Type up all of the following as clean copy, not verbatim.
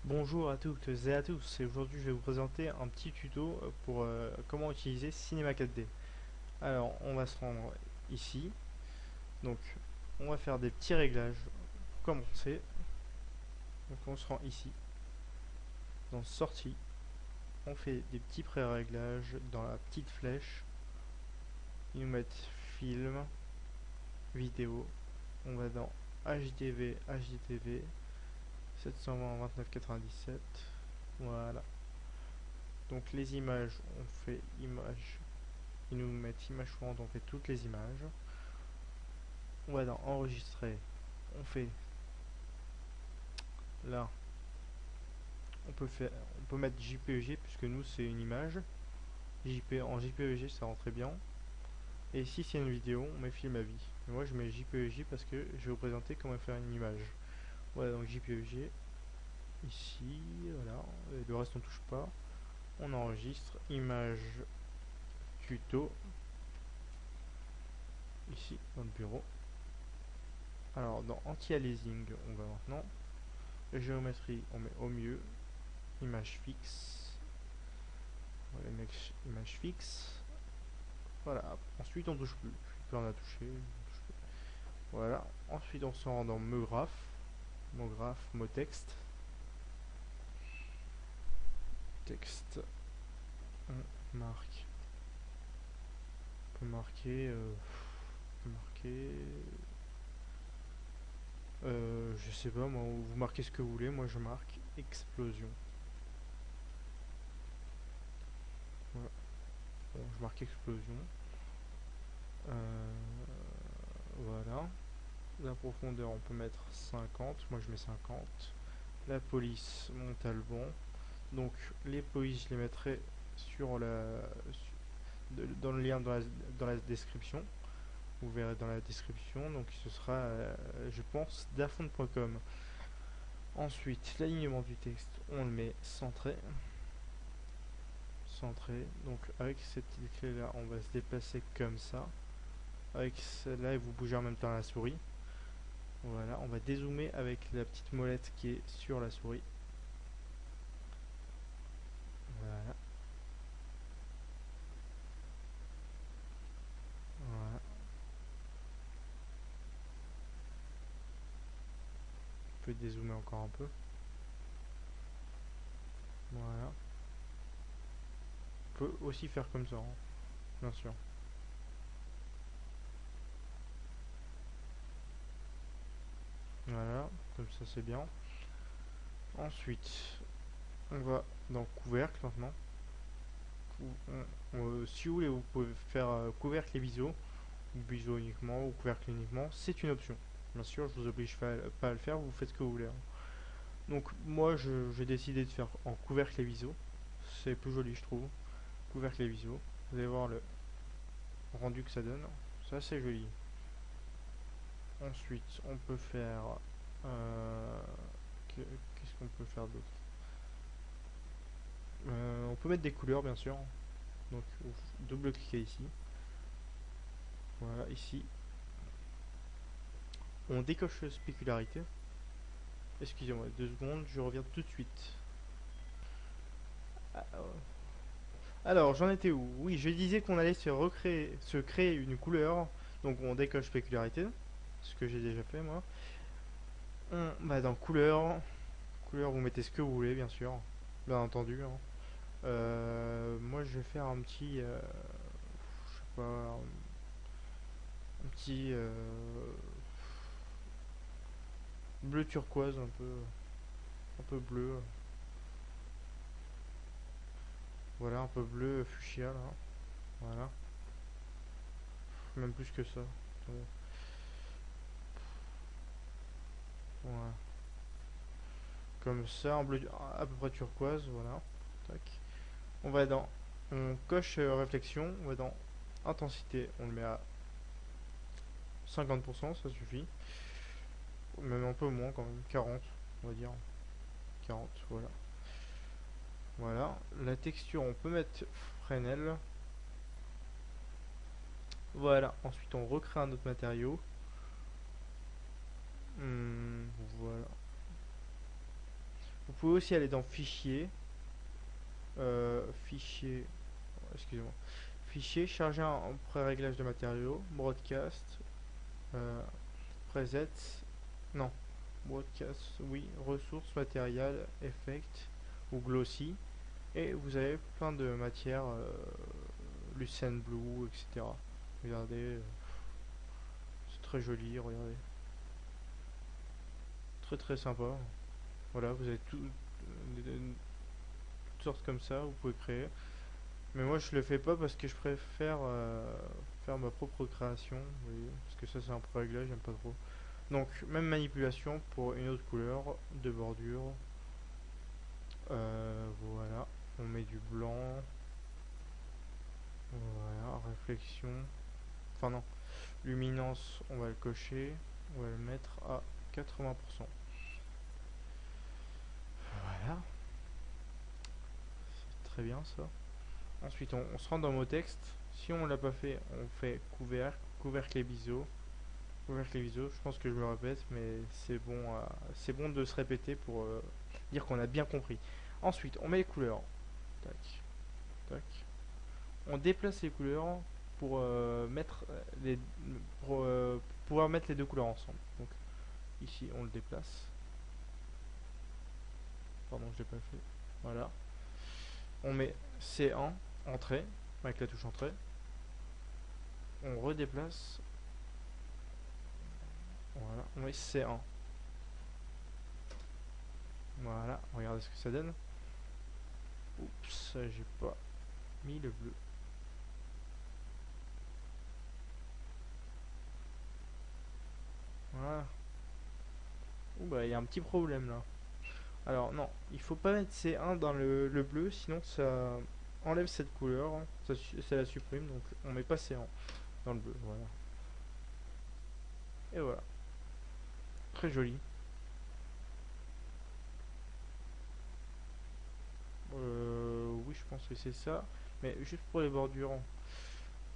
Bonjour à toutes et à tous, et aujourd'hui je vais vous présenter un petit tuto pour comment utiliser Cinema 4D. Alors on va se rendre ici, donc on va faire des petits réglages pour commencer. Donc on se rend ici, dans sortie, on fait des petits pré-réglages dans la petite flèche, ils nous mettent film, vidéo, on va dans HDV, HDTV, 720, 29, 97, voilà. Donc les images, on fait images. Ils nous mettent image courante, on fait toutes les images. On va dans enregistrer, on fait là, on peut mettre JPEG puisque nous c'est une image. En JPEG ça rend très bien. Et si c'est une vidéo, on met film à vie. Mais moi je mets JPEG parce que je vais vous présenter comment faire une image. Voilà donc JPEG ici, voilà. Et le reste on touche pas. On enregistre image tuto ici dans le bureau. Alors dans anti-aliasing, on va maintenant géométrie, on met au mieux, image fixe. Voilà, image fixe. Voilà. Ensuite, on touche plus. Plus on a touché. Voilà. Ensuite, on se rend dans me graphe. Mot graphe, mot texte. Texte. On marque. On peut marquer. On peut marquer. Je sais pas, moi, vous marquez ce que vous voulez. Moi, je marque explosion. Voilà. Bon, je marque explosion. Voilà. La profondeur, on peut mettre 50. Moi, je mets 50. La police monte à le bon. Donc les polices, je les mettrai sur dans le lien dans la description. Vous verrez dans la description. Donc ce sera, je pense, dafont.com. Ensuite, l'alignement du texte, on le met centré. Centré. Donc avec cette petite clé là, on va se déplacer comme ça. Avec celle-là, et vous bougez en même temps la souris. Voilà, on va dézoomer avec la petite molette qui est sur la souris. Voilà, voilà. On peut dézoomer encore un peu. Voilà. On peut aussi faire comme ça, hein, bien sûr. Voilà, comme ça c'est bien. Ensuite, on va dans couvercle maintenant. Si vous voulez, vous pouvez faire couvercle et biseau, ou biseau uniquement, ou couvercle uniquement. C'est une option. Bien sûr, je vous oblige pas à le faire, vous faites ce que vous voulez, hein. Donc moi, j'ai décidé de faire en couvercle et biseau. C'est plus joli, je trouve. Couvercle et biseau. Vous allez voir le rendu que ça donne. Ça, c'est joli. Ensuite, on peut faire... euh, Qu'est-ce qu'on peut faire d'autre? On peut mettre des couleurs, bien sûr. Donc, double-cliquez ici. Voilà, ici. On décoche spécularité. Excusez-moi, 2 secondes, je reviens tout de suite. Ah, alors, j'en étais où? Oui, je disais qu'on allait se créer une couleur. Donc, on décoche spécularité. Ce que j'ai déjà fait, moi. On va dans couleur. Couleur, vous mettez ce que vous voulez, bien sûr. Bien entendu, hein. Moi, je vais faire un petit... je sais pas... Un petit... bleu turquoise, un peu bleu. Voilà, un peu bleu fuchsia là. Voilà. Même plus que ça. Attendez. Voilà. Comme ça, en bleu à peu près turquoise. Voilà. Tac. On va dans. On coche réflexion. On va dans intensité. On le met à 50%, ça suffit. Même un peu moins quand même. 40, on va dire. 40, voilà. Voilà. La texture, on peut mettre Fresnel. Voilà. Ensuite, on recrée un autre matériau. Voilà. pouvez aussi aller dans fichier, fichier, excusez-moi, fichier, charger un pré-réglage de matériaux, broadcast, euh, preset, non, broadcast, oui, ressources, matériel, effect ou glossy, et vous avez plein de matières, lucerne blue, etc. Regardez, c'est très joli, regardez, très très sympa. Voilà, vous avez toutes sortes comme ça, vous pouvez créer. Mais moi je le fais pas parce que je préfère faire ma propre création, vous voyez, parce que ça c'est un pré-réglage, j'aime pas trop. Donc même manipulation pour une autre couleur de bordure. Voilà, on met du blanc. Voilà, réflexion. Enfin non, luminance, on va le cocher. On va le mettre à 80%. Voilà, c'est très bien ça. Ensuite, on se rend dans mot texte. Si on l'a pas fait, on fait couvercle, couvercle et biseau. Couvercle et biseau, je pense que je me répète, mais c'est bon de se répéter pour dire qu'on a bien compris. Ensuite, on met les couleurs. Tac, tac. On déplace les couleurs pour pour pouvoir mettre les deux couleurs ensemble. Donc ici, on le déplace. Pardon, je l'ai pas fait. Voilà. On met C1, entrée, avec la touche entrée. On redéplace. Voilà, on met C1. Voilà, regardez ce que ça donne. Oups, j'ai pas mis le bleu. Voilà. Ouh bah il y a un petit problème là. Alors non, il faut pas mettre C1 dans le bleu, sinon ça enlève cette couleur, hein. Ça la supprime, donc on met pas C1 dans le bleu, voilà. Et voilà, très joli. Oui, je pense que c'est ça, mais juste pour les bordures. En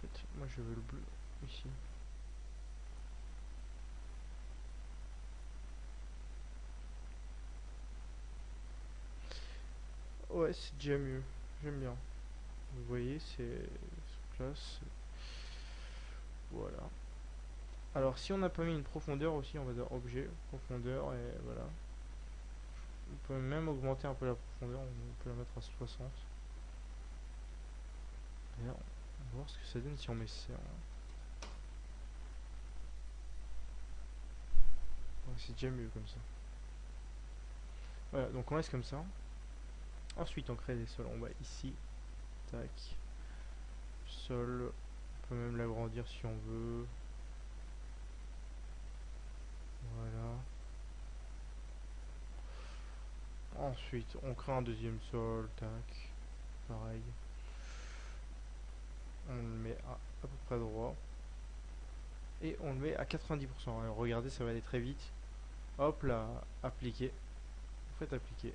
fait, moi je veux le bleu ici. Ouais, c'est déjà mieux, j'aime bien. Vous voyez, c'est classe. Voilà. Alors si on n'a pas mis une profondeur aussi, on va dans objet, profondeur, et voilà. On peut même augmenter un peu la profondeur, on peut la mettre à 60. D'ailleurs, on va voir ce que ça donne si on met ça. Ouais, c'est déjà mieux comme ça. Voilà, donc on laisse comme ça. Ensuite, on crée des sols. On va ici. Tac. Sol. On peut même l'agrandir si on veut. Voilà. Ensuite, on crée un deuxième sol. Tac. Pareil. On le met à peu près droit. Et on le met à 90%. Alors regardez, ça va aller très vite. Hop là, appliquer. Vous faites appliquer.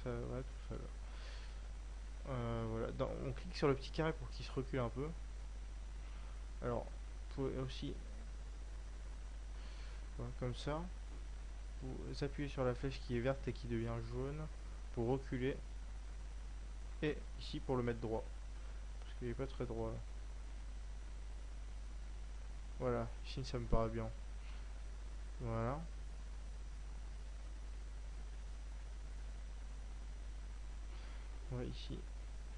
Ça va tout seul. Voilà. On clique sur le petit carré pour qu'il se recule un peu. Alors, vous pouvez aussi, voilà, comme ça, vous appuyez sur la flèche qui est verte et qui devient jaune pour reculer. Et ici pour le mettre droit. Parce qu'il n'est pas très droit là. Voilà, ici ça me paraît bien. Voilà. Voilà ici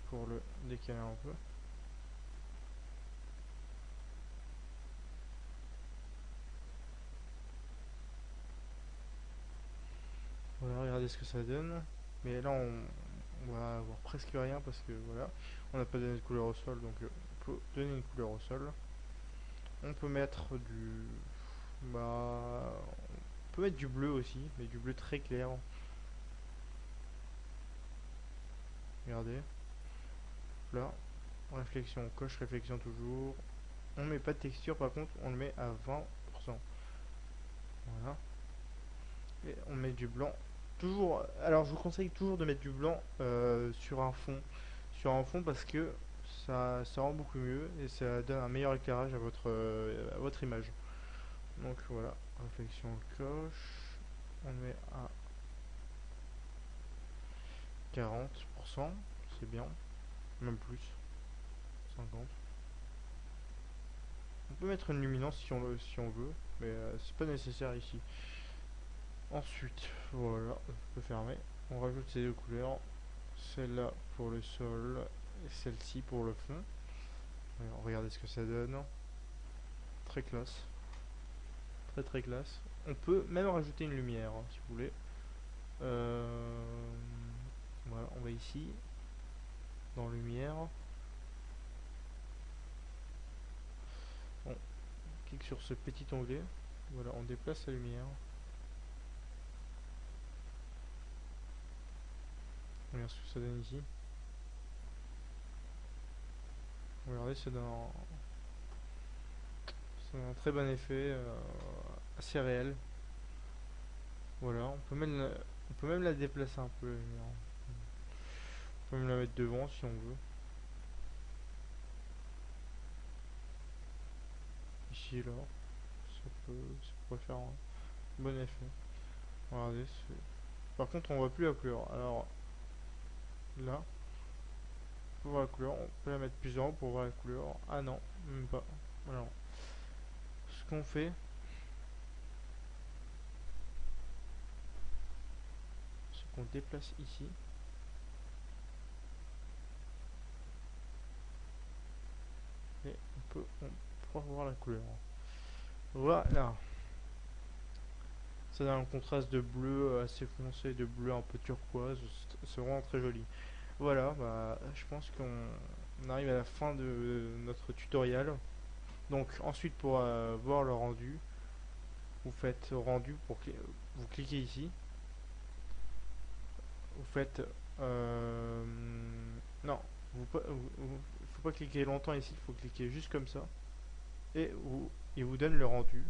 pour le décaler un peu. Voilà, regardez ce que ça donne. Mais là on va avoir presque rien parce que voilà, on n'a pas donné de couleur au sol, donc on peut donner une couleur au sol. On peut mettre on peut mettre du bleu aussi, mais du bleu très clair. Regardez. Là, réflexion, on coche réflexion toujours. On met pas de texture, par contre, on le met à 20%. Voilà. Et on met du blanc. Toujours, alors je vous conseille toujours de mettre du blanc sur un fond. Sur un fond parce que ça rend beaucoup mieux et ça donne un meilleur éclairage à votre image. Donc voilà, réflexion, on le coche. On le met à 40%, c'est bien, même plus, 50. On peut mettre une luminance si on veut, mais c'est pas nécessaire ici. Ensuite, voilà, on peut fermer. On rajoute ces deux couleurs, celle-là pour le sol et celle-ci pour le fond. Alors, regardez ce que ça donne. Très classe, très très classe. On peut même rajouter une lumière hein, si vous voulez. Voilà, on va ici dans lumière. On clique sur ce petit onglet. Voilà, on déplace la lumière. Regarde ce que ça donne ici. Regardez, ça donne un très bon effet, assez réel. Voilà, on peut même la déplacer un peu la lumière. On peut même la mettre devant si on veut. Ici, là, ça pourrait faire un bon effet. Regardez, par contre, on voit plus la couleur. Alors là, pour voir la couleur, on peut la mettre plus en haut pour voir la couleur. Ah non, même pas. Voilà. Ce qu'on fait, c'est qu'on déplace ici. Et on pourra voir la couleur. Voilà. Ça donne un contraste de bleu assez foncé, de bleu un peu turquoise. C'est vraiment très joli. Voilà, bah, je pense qu'on arrive à la fin de notre tutoriel. Donc ensuite pour voir le rendu, vous faites rendu vous cliquez ici. Vous faites non, faut pas cliquer longtemps ici, il faut cliquer juste comme ça et il vous donne le rendu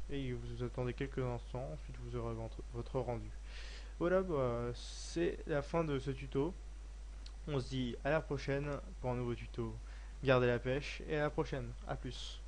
et vous attendez quelques instants, ensuite vous aurez votre rendu. Voilà, bah, c'est la fin de ce tuto. On se dit à la prochaine pour un nouveau tuto. Gardez la pêche et à la prochaine. A plus.